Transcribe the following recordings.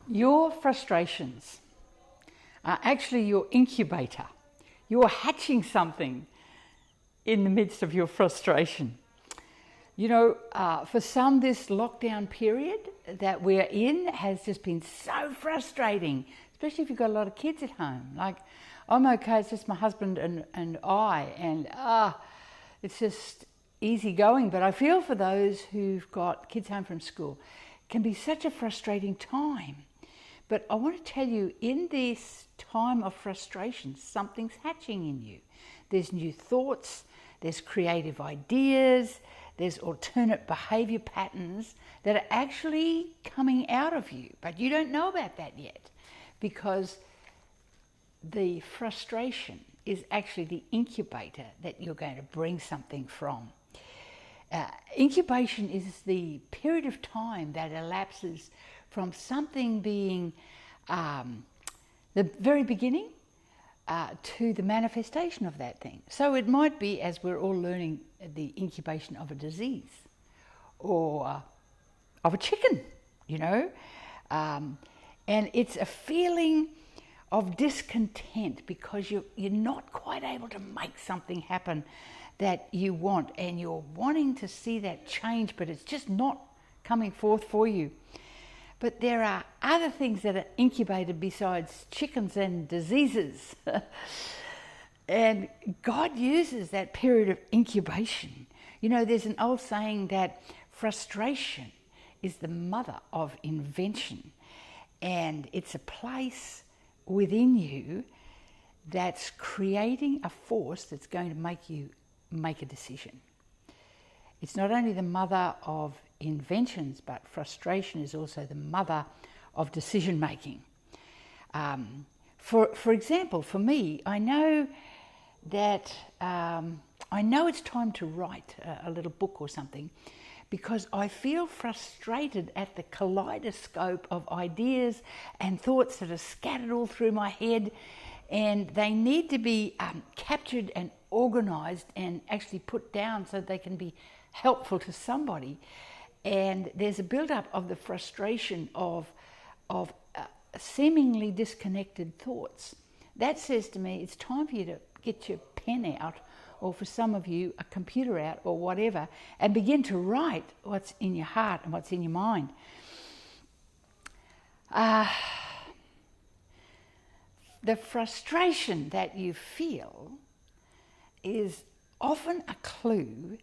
Your frustrations are actually your incubator. You're hatching something in the midst of your frustration. You know, for some, this lockdown period that we're in has just been so frustrating, especially if you've got a lot of kids at home. Like, I'm okay, it's just my husband and I, and it's just easy going. But I feel for those who've got kids home from school, it can be such a frustrating time. But I want to tell you, in this time of frustration, something's hatching in you. There's new thoughts, there's creative ideas, there's alternate behaviour patterns that are actually coming out of you. But you don't know about that yet, because the frustration is actually the incubator that you're going to bring something from. Incubation is the period of time that elapses from something being the very beginning to the manifestation of that thing. So it might be, as we're all learning, the incubation of a disease or of a chicken, you know. And it's a feeling of discontent because you're not quite able to make something happen that you want, and you're wanting to see that change, but it's just not coming forth for you. But there are other things that are incubated besides chickens and diseases. And God uses that period of incubation. You know, there's an old saying that frustration is the mother of invention. And it's a place within you that's creating a force that's going to make you make a decision. It's not only the mother of inventions, but frustration is also the mother of decision making. For example, for me, I know that I know it's time to write a little book or something, because I feel frustrated at the kaleidoscope of ideas and thoughts that are scattered all through my head, and they need to be captured and organised and actually put down so they can be helpful to somebody. And there's a build-up of the frustration of seemingly disconnected thoughts. That says to me, it's time for you to get your pen out, or for some of you, a computer out or whatever, and begin to write what's in your heart and what's in your mind. The frustration that you feel is often a clue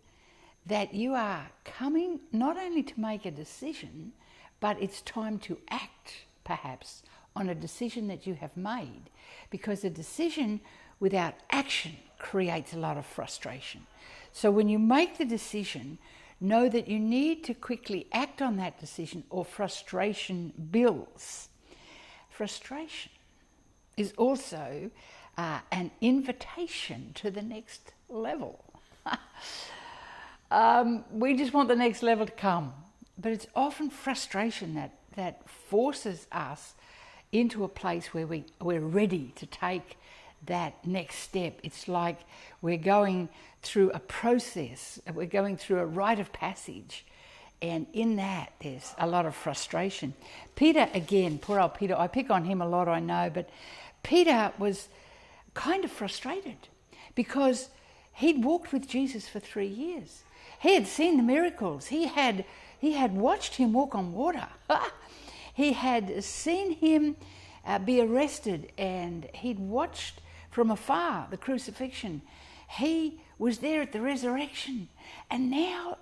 that you are coming not only to make a decision, but it's time to act, perhaps, on a decision that you have made. Because a decision without action creates a lot of frustration. So when you make the decision, know that you need to quickly act on that decision, or frustration builds. Frustration is also an invitation to the next level. We just want the next level to come, but it's often frustration that forces us into a place where we're ready to take that next step. It's like we're going through a process, we're going through a rite of passage, and in that there's a lot of frustration. Peter, again, poor old Peter, I pick on him a lot, I know, but Peter was kind of frustrated because he'd walked with Jesus for 3 years. He had seen the miracles. He had watched him walk on water. He had seen him be arrested, and he'd watched from afar the crucifixion. He was there at the resurrection, and now,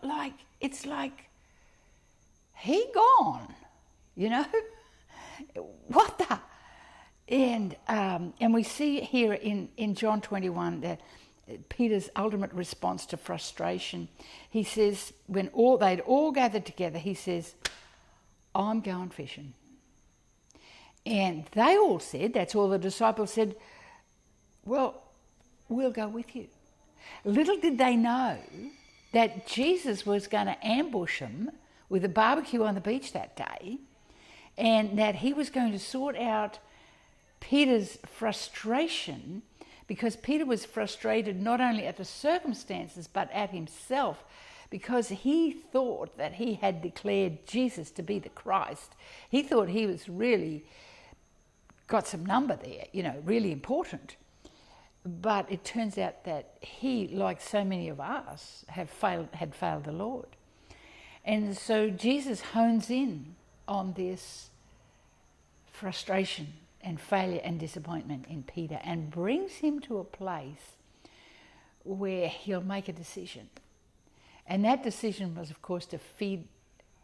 it's like he gone, you know. What the? And we see here in John 21 that Peter's ultimate response to frustration. He says, when they'd all gathered together, he says, I'm going fishing. And they all said, that's all the disciples said, well, we'll go with you. Little did they know that Jesus was going to ambush them with a barbecue on the beach that day, and that he was going to sort out Peter's frustration, because Peter was frustrated not only at the circumstances but at himself, because he thought that he had declared Jesus to be the Christ. He thought he was really got some number there, really important. But it turns out that he, like so many of us, had failed the Lord. And so Jesus hones in on this frustration and failure and disappointment in Peter and brings him to a place where he'll make a decision. And that decision was, of course, to feed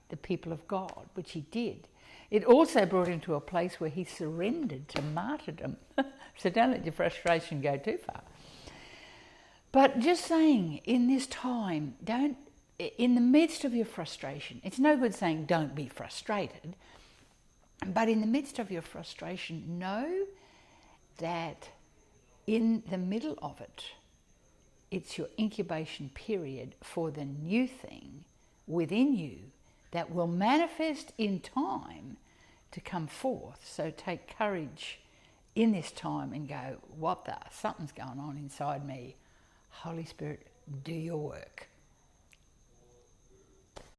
the people of God, which he did. It also brought him to a place where he surrendered to martyrdom. So don't let your frustration go too far. But just saying, in this time, in the midst of your frustration, it's no good saying don't be frustrated, but in the midst of your frustration, know that in the middle of it, it's your incubation period for the new thing within you that will manifest in time to come forth. So take courage in this time and go, something's going on inside me. Holy Spirit, do your work.